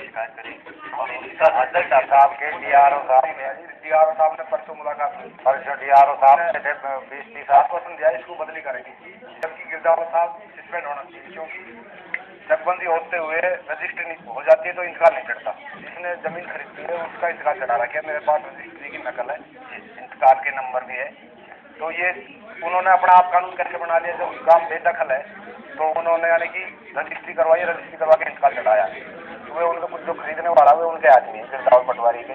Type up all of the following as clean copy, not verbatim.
शिकायत करी और उसका अध्यक्ष साहब के डीआरओ साहब ने परसों मुलाकात की। परसों डीआरओ साहब ने 20-30 आश्वासन दिया इसको बदली करेगी, जबकि गिरदावरी साहब सस्पेंड होना चाहिए, क्योंकि चकबंदी होते हुए रजिस्ट्री हो जाती है तो इंतकाल नहीं चढ़ता। जिसने जमीन खरीदी है उसका इंतकाल चढ़ा रखा है, मेरे पास रजिस्ट्री की नकल है, इंतकाल के नंबर भी है। तो ये उन्होंने अपना आप कानून कैसे बना लिया, जब काम बेदखल है तो उन्होंने यानी कि रजिस्ट्री करवा के इंतकाल चढ़ाया। वे उनका कुछ जो खरीदने वाला वे उनके आदमी है, गिरदावरी पटवारी के,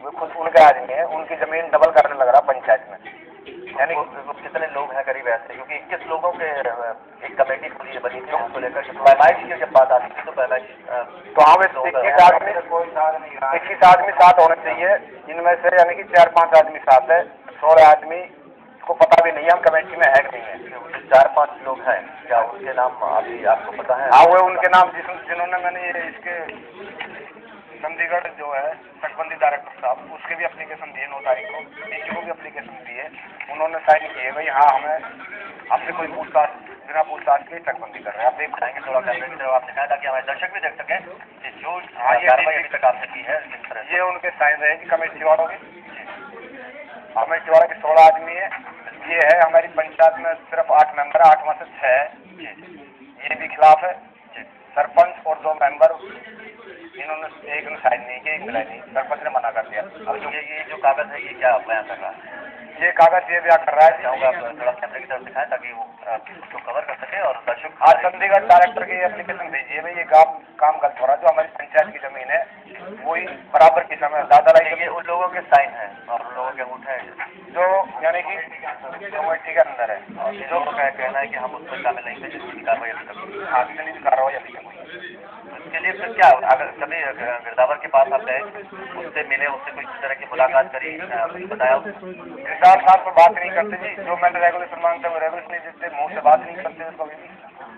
वे खुद उनके आदमी है, उनकी जमीन डबल करने लग रहा पंचायत में। यानी कितने लोग हैं करीब ऐसे, क्योंकि 21 लोगों के एक कमेटी खुली बनी थी उसको लेकर पैमाइश की जब बात आती थी तो पैमाइश तो हाँ 21 आदमी साथ होने चाहिए, इनमें से यानी कि 4-5 आदमी साथ है, 16 आदमी को पता भी नहीं है हम कमेटी में है कि नहीं है। 4-5 लोग हैं, क्या उनके नाम अभी आपको पता है? हाँ, वो उनके नाम जिन्होंने मैंने ये इसके चंडीगढ़ जो है चकबंदी डायरेक्टर साहब, उसके भी एप्लीकेशन दिए 9 तारीख को, डीसी को भी एप्लीकेशन दिए, उन्होंने साइन किए भाई हाँ हमें आपसे कोई पूछताछ बिना पूछताछ के चकबंदी कर रहे हैं। आप देख पाएंगे थोड़ा कैमरे की तरफ आपने कहा ताकि हमारे दर्शक भी देख सकें कि जो कार्रवाई अभी तक आपने की है किस तरह। ये उनके साइन रहेगी कमेटी वालों के, कमेटी वाले के 16 आदमी है। ये है हमारी पंचायत में सिर्फ 8 मेंबर है, 8 में से 6 है, ये भी खिलाफ है। सरपंच और 2 मेंबर, इन्होंने एक ने साइन नहीं किया, एक मिला नहीं, सरपंच ने मना कर दिया। अब ये जो कागज है ये क्या बयान कर रहा है? ये कागज ये बयान कर रहा है, चाहूँगा आप थोड़ा कैमरे की तरफ दिखाएं ताकि वो उसको कवर कर सके और दर्शक। आज चंडीगढ़ डायरेक्टर की एप्लीकेशन भेजिए भाई ये काम गलत हो रहा है, जो हमारी पंचायत की जमीन है वही बराबर की समय दादा लाइए उन लोगों के साइन है और उन लोगों के अंगूठे हैं जो यानी कि कमेटी के अंदर है, और जो कहना है कि हम उस पर शामिल नहीं थे जिसकी कार्रवाई अभी तक आगे चली कार्रवाई अभी तक हुई। इसके लिए फिर क्या, अगर कभी गिरदावर के पास आप गए, उससे मिले, उससे कोई इस तरह की मुलाकात करी, बताया? गिरदावर साहब को बात नहीं करते जी, जो मैंने रेगुलेशन मांगता है वो रेगुलेशन नहीं देते, मुँह से बात नहीं करते कभी भी।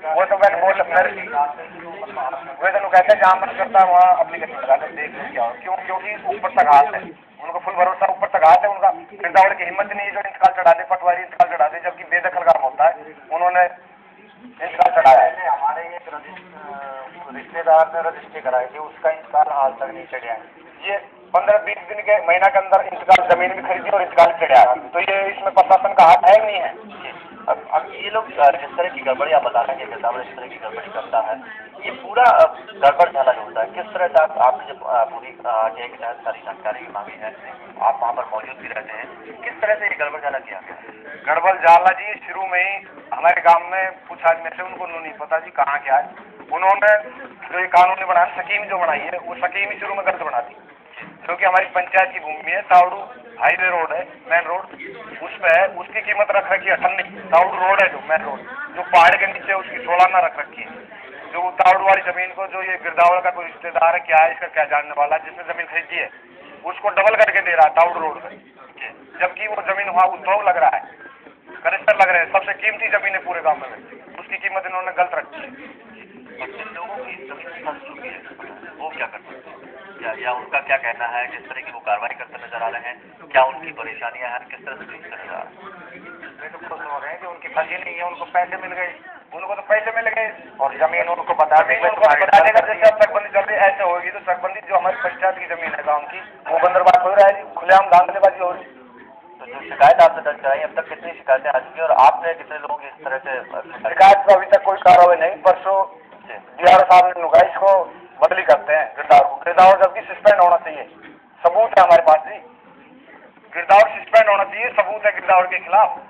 वो तो मैंने बोल वे तो कहते हैं जहाँ मन करता है वहाँ एप्लीकेशन लगा कर देख लो क्या हो, क्योंकि ऊपर तक हाथ है उनको, फुल भरोसा ऊपर तक हाथ है उनका। गिरदावर की हिम्मत नहीं है जो इंतकाल चढ़ा दे, पटवारी इंतकाल चढ़ा दे, जबकि बेदखल काम होता है, उन्होंने इंतकाल चढ़ाया है। हमारे एक रिश्तेदार ने रजिस्ट्री कराई थी, उसका इंतकाल आज तक नहीं चढ़ा है। ये 15-20 दिन के महीना के अंदर इंतकाल जमीन भी खरीदी और इंतकाल चढ़ा, तो ये इसमें प्रशासन का हाथ है नहीं है। अब ये लोग जिस तरह की गड़बड़ी आप बता रहे हैं कि गिरदावर इस तरह की गड़बड़ी करता है, ये पूरा गड़बड़ झाला जो होता है किस तरह से आपने जब पूरी आरटीआई के तहत सारी जानकारी भी मांगी है, आप वहाँ पर मौजूद भी रहते हैं, किस तरह से ये गड़बड़ झाला किया गया? गड़बड़ झाला जी शुरू में ही हमारे गाँव में कुछ आदमी से उनको नहीं पता जी कहाँ क्या है, उन्होंने जो ये कानून बनाया स्कीम जो बनाई है वो स्कीम ही शुरू में गलत बना दी, क्योंकि हमारी पंचायत की भूमि है, तावड़ू हाईवे रोड है, मेन रोड उस पे है, उसकी कीमत रख रखी है 98। तावड़ू रोड है जो मेन रोड, जो पहाड़ के नीचे उसकी 16 ना रख रखी है। जो तावड़ू वाली जमीन को जो ये गिरदावर का कोई रिश्तेदार है क्या है इसका क्या जानने वाला जिसने जमीन खरीदी है, उसको डबल करके दे रहा है तावड़ू रोड पे, जबकि वो जमीन वहाँ उद्योग लग रहा है, कलेक्टर लग रहे हैं, सबसे कीमती जमीन है पूरे गाँव में, उसकी कीमत इन्होंने गलत रखी है। जिन लोगों की जमीन फंस चुकी है वो क्या करते हैं, या उनका क्या कहना है, जिस तरह की वो कार्रवाई करते नजर आ रहे हैं, क्या उनकी परेशानियां हैं, किस तरह से पेश नजर आ रहे हैं? वे तो खुश हो रहे हैं कि उनकी फंसी नहीं है, उनको पैसे मिल गए, उनको तो पैसे मिल गए और जमीन उनको बता देगा, जैसे अब चकबंदी चल रही ऐसे होगी तो चकबंदी जो हमारी पंचायत की जमीन है गाँव की वो बंदरबाज हो रहा है, खुलेआम धांधलेबाजी हो रही। तो जो शिकायत आपने दर्ज कराई अब तक कितनी शिकायतें आ चुकी है और आपने कितने लोगों की इस तरह से शिकायत को अभी तक कोई कार्रवाई नहीं। परसों डीआरओ साहब ने नुकाई इसको बदली करते हैं गिरदावर जबकि सस्पेंड होना चाहिए, सबूत है हमारे पास जी, गिरदावर सस्पेंड होना चाहिए, सबूत है गिरदावर के खिलाफ।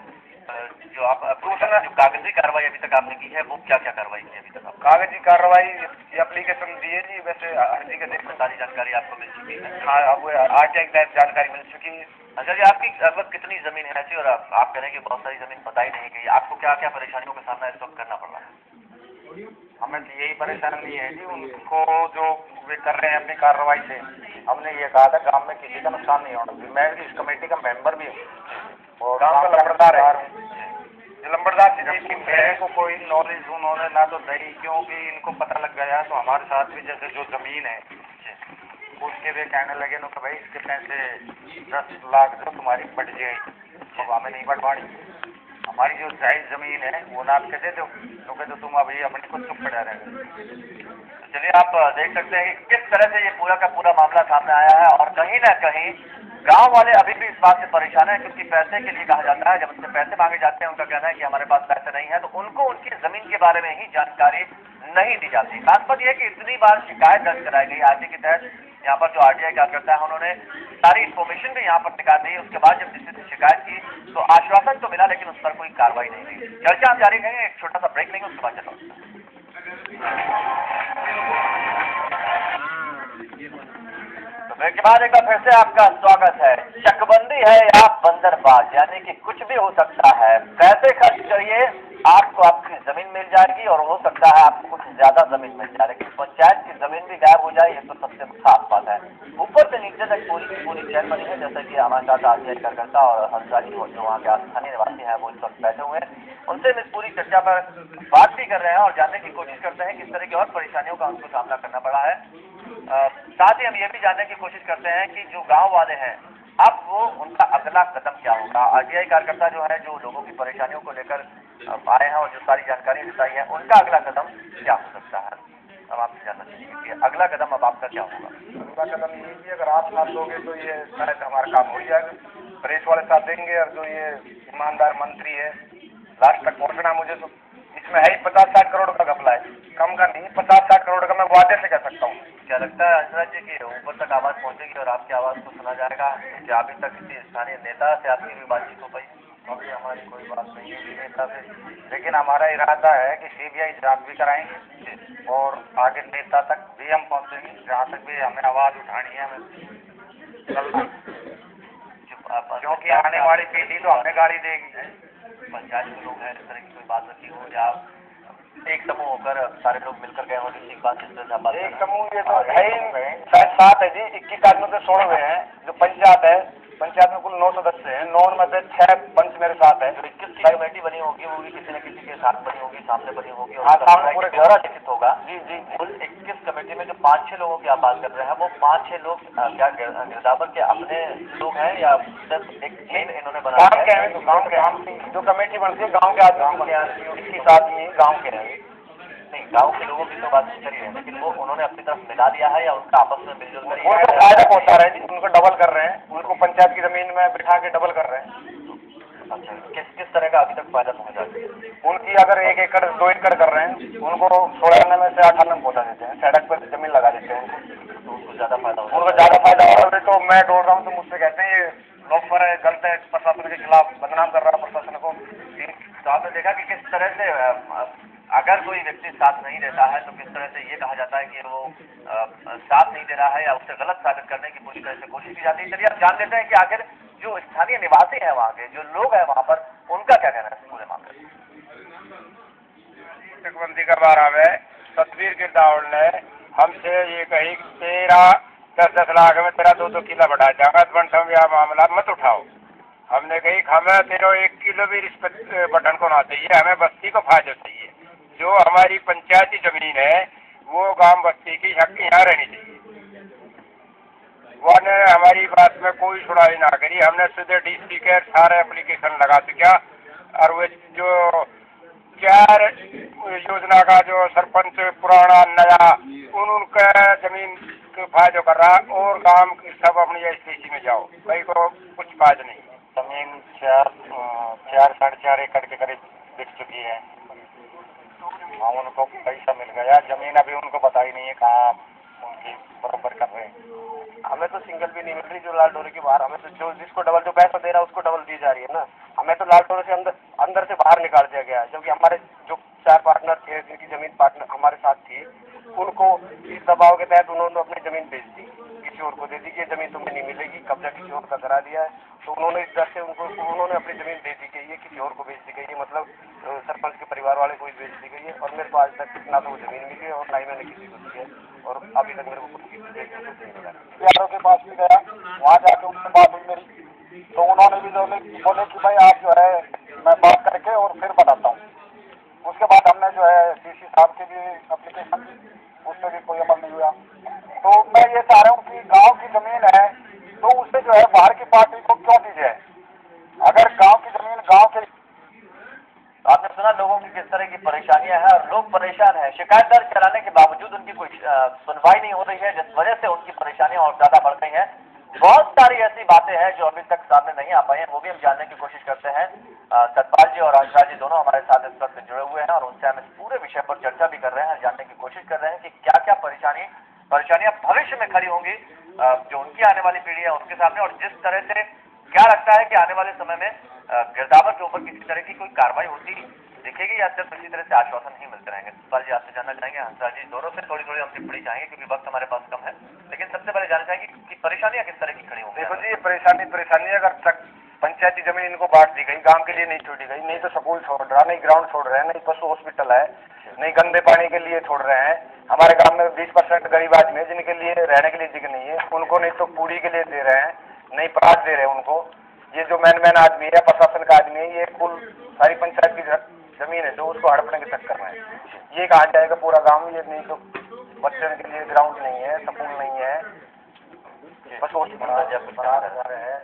जो आप जो कागजी कार्रवाई अभी तक आपने की है वो क्या क्या कार्रवाई की अभी तक? कागजी कार्रवाई एप्लीकेशन दिए जी, वैसे अर्जी के देख सारी जानकारी आपको मिल चुकी है। हाँ, अब आरटीआई के तहत जानकारी मिल चुकी है। अच्छा जी, आपकी लगभग कितनी जमीन है ऐसी और आप कह रहे हैं कि बहुत सारी जमीन पता ही नहीं गई, आपको क्या क्या परेशानियों का सामना इस वक्त करना पड़ रहा है? हमें तो यही परेशानी है जी, उनको जो वे कर रहे हैं अपनी कार्रवाई से, हमने ये कहा था गांव में किसी का नुकसान नहीं होना, मैं इस कमेटी का मेंबर भी हूँ और गांव का लंबरदार है, लंबरदार से मेरे को कोई नॉलेज उन्होंने ना तो दी, क्योंकि इनको पता लग गया तो हमारे साथ भी जैसे जो जमीन है उसके वे कहने लगे ना कि भाई इसके पैसे 10 लाख जो तुम्हारी बढ़ जाएगी, अब हमें नहीं बढ़वानी। हमारी जो जायज जमीन है वो नाप के दे दो, तो कहते तुम अभी अपने को चुप पड़ा रहे। तो चलिए आप देख सकते हैं कि किस तरह से ये पूरा का पूरा मामला सामने आया है, और कहीं ना कहीं गांव वाले अभी भी इस बात से परेशान है, क्योंकि पैसे के लिए कहा जाता है, जब उनसे पैसे मांगे जाते हैं उनका कहना है कि हमारे पास पैसे नहीं है, तो उनको उनकी जमीन के बारे में ही जानकारी नहीं दी जाती। खास बात यह है कि इतनी बार शिकायत दर्ज कराई गई आरटी के तहत, यहाँ पर जो आरटीआई कार्यकर्ता है उन्होंने सारी इन्फॉर्मेशन भी यहाँ पर निकाल दी। उसके बाद जब किसी से शिकायत की तो आश्वासन तो मिला, लेकिन उस पर कोई कार्रवाई नहीं हुई। चर्चा हम जारी रहेंगे, एक छोटा सा ब्रेक लेंगे, उसके बाद चलो। तो ब्रेक के बाद एक बार फिर से आपका स्वागत है। चकबंदी है या बंदरबाज, यानी कि कुछ भी हो सकता है। पैसे खर्च करिए, आपको आपकी जमीन मिल जाएगी, और हो सकता है आपको कुछ ज्यादा जमीन मिल जाए, लेकिन पंचायत की जमीन भी गायब हो जाए, ये तो सबसे साफ बात है। ऊपर से नीचे तक पूरी चैन बनी है, जैसे कि हमारे साथ आरटीआई कार्यकर्ता और हंसारी जो वहाँ के स्थानीय निवासी हैं वो इस वक्त बैठे हुए हैं। उनसे हम इस पूरी चर्चा पर बात भी कर रहे हैं और जानने की कोशिश करते हैं किस तरह की और परेशानियों का उनको सामना करना पड़ा है। साथ ही हम ये भी जानने की कोशिश करते हैं कि जो गाँव वाले हैं, अब वो उनका अगला कदम क्या होगा। आरटीआई कार्यकर्ता जो है, जो लोगों की परेशानियों को लेकर आए हैं और जो सारी जानकारी बताई है, उनका अगला कदम क्या हो सकता है, अब आपसे जानना चाहिए कि अगला कदम अब आपका क्या होगा। अगला कदम ये भी, अगर आप साथ दोगे तो ये शायद हमारा काम हो जाएगा। प्रेस वाले साथ देंगे, और जो ये ईमानदार मंत्री है, लास्ट तक पहुंचना मुझे तो इसमें है ही 50-60 करोड़ का घपला है, कम का नहीं, 50-60 करोड़ का मैं वादे से कह सकता हूँ। क्या लगता है हंसराज जी कि ऊपर तक आवाज पहुंचेगी और आपकी आवाज को सुना जाएगा? क्या अभी तक किसी स्थानीय नेता से आपकी भी बातचीत हो पाई? अभी हमारी कोई बात नहीं है नेता से, लेकिन हमारा इरादा है कि सीबीआई जांच भी कराएंगे और आगे नेता तक भी हम पहुंचेंगे, जहाँ तक भी हमें आवाज उठानी है, हमें क्योंकि आने वाली पीढ़ी तो हमें गाड़ी देगी। पंचायत के लोग हैं, इस तरह की कोई बात रखी हो, या एक समूह होकर सारे लोग मिलकर गए हो, किसी बात जिस तरह से एक समूह, ये तो है ही शायद 7 है जी, 21 आदमियों से 16 हुए हैं। जो पंचायत है, पंचायत में कुल 9 सदस्य हैं, 9 में से 6 पंच मेरे साथ है। 21 की कमेटी बनी होगी, वो भी किसी न किसी के साथ बनी होगी, सामने बनी होगी, और सामने पूरे ब्यौरा लिखित होगा। जी जी, कुल 21 कमेटी में जो 5-6 लोगों की आप बात कर रहे हैं, वो 5-6 लोग क्या गिरदावर के अपने लोग हैं, या सिर्फ एक टीम इन्होंने बनाया है? गाँव के जो कमेटी बनती है, गाँव के आदमी, 21 आदमी गाँव के हैं। नहीं, गाँव के लोगों की तो बात करी है, लेकिन वो उन्होंने अपनी तरफ मिला दिया है, या उनका आपस में मिलजुल कर उनको फायदा पहुंचा रहे हैं जी, उनको डबल कर रहे हैं, उनको पंचायत की जमीन में बिठा के डबल कर रहे हैं। अच्छा, किस तरह का अभी तक फायदा पहुंचा दिया? उनकी अगर 1 एकड़ 2 एकड़ कर रहे हैं, उनको 16 में से 8 पहुंचा देते हैं, सड़क पर जमीन लगा देते हैं उनको, तो उनको ज्यादा फायदा हो रहा है। तो मैं बोल रहा हूँ, तो मुझसे कहते हैं ये लोग पर गलत है, प्रशासन के खिलाफ बदनाम कर रहा है प्रशासन को। तो आपने देखा कि किस तरह से अगर कोई व्यक्ति साथ नहीं देता है, तो किस तरह से ये कहा जाता है कि वो साथ नहीं दे रहा है, या उससे गलत साबित करने की पूरी तरह से कोशिश की जाती है। चलिए आप जान लेते हैं कि आखिर जो स्थानीय निवासी हैं, वहाँ के जो लोग हैं वहाँ पर, उनका क्या कहना है पूरे मामले में। चकबंदी का बारे में तस्वीर के दावड़ ने हमसे ये कही 13-10 लाख में तेरा 2-2 किलो बढ़ा जाएगा, यह मामला मत उठाओ। हमने कही हमें तेरा 1 किलो भी रिश्वत बटन को ना चाहिए, हमें बस्ती को फायदा चाहिए। जो हमारी पंचायती जमीन है वो गांव बस्ती की हक यहाँ रहनी चाहिए। वो ने हमारी बात में कोई सुनाई ना करी। हमने सीधे डीसी के सारे एप्लीकेशन लगा दिया, और वो जो 4 योजना का जो सरपंच पुराना नया उनका जमीन को फायदा कर रहा, और गांव की सब अपनी स्थिति में जाओ, भाई को कुछ फायदा नहीं। जमीन 4-4.5 एकड़ के करीब बिक चुकी है। हाँ, उनको पैसा मिल गया, जमीन अभी उनको पता ही नहीं है कहाँ उनकी बराबर कर रहे हैं। हमें तो सिंगल भी नहीं मिल रही, जो लाल डोरे के बाहर, हमें तो जो जिसको डबल जो पैसा दे रहा है उसको डबल दी जा रही है ना। हमें तो लाल डोरे से अंदर से बाहर निकाल दिया गया है, क्योंकि हमारे जो 4 पार्टनर थे, जिनकी जमीन पार्टनर हमारे साथ थी, उनको इस दबाव के तहत उन्होंने अपनी जमीन बेच दी, किसी और को दे दी कि जमीन तुम्हें नहीं मिलेगी, कब्जा किसी और का करा दिया है। तो उन्होंने इस डर से उन्होंने अपनी जमीन दे दी गई है, किसी और को बेच दी गई है, मतलब सरपंच के परिवार वाले को ही बेच दी गई है। और मेरे को आज तक ना तो वो जमीन मिली है, और ना ही मैंने किसी को दी है, और अभी तक मेरे को कुछ नहीं मिला। यारों के पास भी गया, वहाँ जाके उनसे बात हुई मेरी, तो उन्होंने भी बोले कि भाई आप जो है मैं बात करके और फिर बताता हूँ। उसके बाद हमने जो है डीसी साहब की भी एप्लीकेशन दी, उससे भी कोई अमल नहीं हुआ। तो मैं ये चाह रहा हूँ कि गांव की जमीन है तो उसे जो है बाहर की पार्टी को क्यों दी जाए? अगर गांव की जमीन गांव के किस तरह की परेशानियां हैं और लोग परेशान हैं। शिकायत दर्ज कराने के बावजूद उनकी कोई सुनवाई नहीं हो रही है, जिस वजह से उनकी परेशानियां और ज्यादा बढ़ गई हैं। बहुत सारी ऐसी बातें हैं जो अभी तक सामने नहीं आ पाई हैं, वो भी हम जानने की कोशिश करते हैं। सतपाल जी और हंसराज जी दोनों हमारे साथ इस वक्त जुड़े हुए हैं और उनसे हम इस पूरे विषय पर चर्चा भी कर रहे हैं, जानने की कोशिश कर रहे हैं कि क्या क्या परेशानियां भविष्य में खड़ी होंगी जो उनकी आने वाली पीढ़ी है उनके सामने, और जिस तरह से क्या लगता है कि आने वाले समय में गिरदावर के ऊपर किसी तरह की कोई कार्रवाई होती दिखेगी या सिर्फ इसी तरह से आश्वासन ही मिलते रहेंगे। सतपाल जी आपसे जानना चाहेंगे, हंसराज जी दोनों से थोड़ी थोड़ी हम टिप्पणी चाहेंगे क्योंकि वक्त हमारे पास कम है, लेकिन सबसे पहले जानना चाहेंगे कि परेशानियां किस तरह की खड़ी होंगी। देखो जी, ये परेशानी अगर तक पंचायती जमीन इनको बांट दी गई, गांव के लिए नहीं छोड़ी गई, नहीं तो स्कूल छोड़ रहा, नहीं ग्राउंड छोड़ रहे हैं, नहीं पशु हॉस्पिटल है, नहीं गंदे पानी के लिए छोड़ रहे हैं। हमारे गांव में 20% गरीब आदमी है जिनके लिए रहने के लिए जगह नहीं है, उनको नहीं तो पूरी के लिए दे रहे हैं, नहीं पराज दे रहे हैं उनको। ये जो मैन आदमी है, प्रशासन का आदमी है, ये कुल सारी पंचायत की जमीन है जो उसको हड़पने के चक्कर में है। ये कहा जाएगा पूरा गाँव, ये नहीं तो बच्चों के लिए ग्राउंड नहीं है, स्कूल नहीं है, पशु हॉस्पिटल है,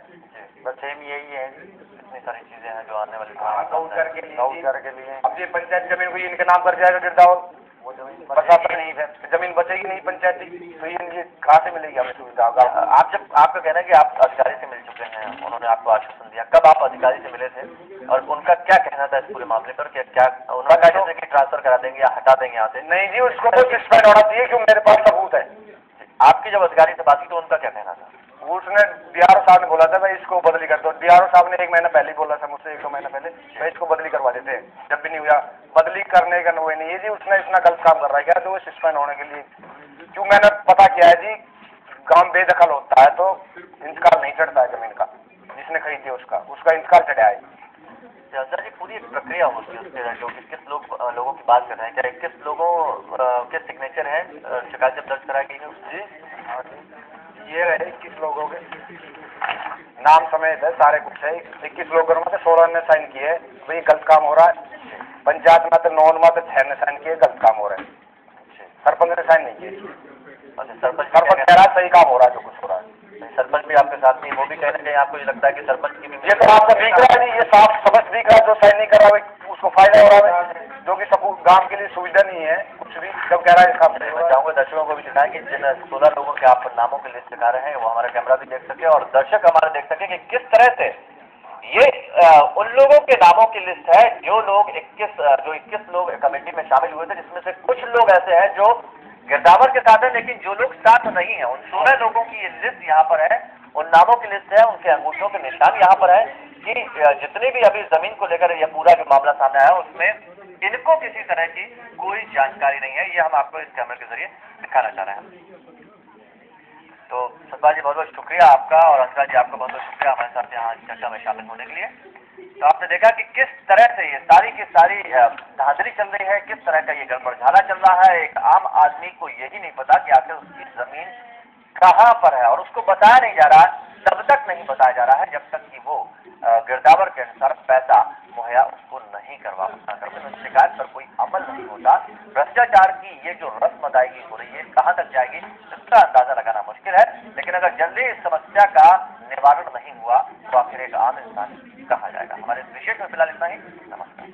बस सेम यही है, इतनी सारी चीजें हैं जो आने वाली गौचर के लिए। अब ये पंचायत जमीन हुई इनके नाम कर जाएगा गिरदावर, वो जमीन प्रशासन नहीं है, जमीन बचेगी नहीं पंचायती, तो ये कहाँ से मिलेगी हमें सुविधा। आप जब आपका कहना है कि आप अधिकारी से मिल चुके हैं, उन्होंने आपको आश्वासन दिया, कब आप अधिकारी से मिले थे और उनका क्या कहना था इस पूरे मामले पर? क्या उन्होंने कहा जैसे कि ट्रांसफर करा देंगे या हटा देंगे यहाँ से? नहीं जी, उसको तो सस्पेंड होना चाहिए क्योंकि मेरे पास सबूत है। आपकी जब अधिकारी से बात की तो उनका क्या कहना था? उसने डीआरओ साहब ने बोला था भाई इसको बदली कर दो। डीआरओ साहब ने 1 महीना पहले ही बोला था मुझसे, 1-2 महीना पहले, भाई इसको बदली करवा देते हैं। जब भी नहीं हुआ बदली करने का वो नहीं है जी, उसने इतना गलत काम कर रहा है क्या तो वो सस्पेंड होने के लिए। क्यों मैंने पता किया है जी, गांव बेदखल होता है तो इंतकाल नहीं चढ़ता है जमीन का, जिसने खरीदी उसका इंतकाल चढ़ा है। जी पूरी एक प्रक्रिया होती है उसके जो 21 लोगों की बात कर रहे हैं, क्या 21 लोगों के सिग्नेचर है शिकायत जब दर्ज कराई गई है जी? ये रहे 21 लोगों के नाम समेत है, सारे कुछ है। 21 लोगों में 16 ने साइन किए, भाई गलत काम हो रहा है। पंचायत में तो 9 में तो 6 ने साइन किए, गलत काम हो रहा है। सरपंच ने साइन नहीं किए। सरपंच कह रहा है सही काम हो रहा है जो कुछ हो रहा है। सरपंच भी आपके साथ नहीं, वो भी कहने कहीं आपको ये लगता है कि सरपंच की भी ये तो आपको दिख रहा है, ये साफ समझ दिख रहा है, जो साइन नहीं करा उसको फायदा हो रहा है, जो कि सब गांव के लिए सुविधा नहीं है कुछ भी। जब कह रहा है काम मैं चाहूंगा दर्शकों को भी दिखाएं कि जिन 16 लोगों के आप नामों की लिस्ट दिखा रहे हैं वो हमारा कैमरा भी देख सके और दर्शक हमारे देख सके कि किस तरह से ये उन लोगों के नामों की लिस्ट है जो 21 लोग कमेटी में शामिल हुए थे, जिसमें से कुछ लोग ऐसे हैं जो गिरदावर के साथ है लेकिन जो लोग साथ नहीं है। उन 16 लोगों की ये लिस्ट यहाँ पर है, उन नामों की लिस्ट है, उनके अंगूठों के निशान यहाँ पर है कि जितने भी अभी जमीन को लेकर यह पूरा जो मामला सामने आया उसमें इनको किसी तरह की कोई जानकारी नहीं है। ये हम आपको इस कैमरे के जरिए दिखाना चाह रहे हैं। तो सतपाल जी बहुत बहुत शुक्रिया आपका और हंसराज जी आपका बहुत बहुत शुक्रिया हमारे साथ यहाँ चर्चा में शामिल होने के लिए। तो आपने देखा कि किस तरह से ये सारी की सारी धांधली चल रही है, किस तरह का ये गड़बड़झाला चल रहा है। एक आम आदमी को यही नहीं पता कि आखिर उसकी जमीन कहाँ पर है और उसको बताया नहीं जा रहा, तब तक नहीं बताया जा रहा है जब तक कि वो गिरदावर के अनुसार पैसा मुहैया उसको नहीं करवा पाता। शिकायत पर कोई अमल नहीं होता। भ्रष्टाचार की ये जो रस्म अदायगी हो रही है कहाँ तक जाएगी इसका अंदाजा लगाना मुश्किल है, लेकिन अगर जल्दी इस समस्या का निवारण नहीं हुआ तो आखिर एक आम इंसान कहा जाएगा। हमारे इस विशेष में फिलहाल इतना ही। नमस्कार।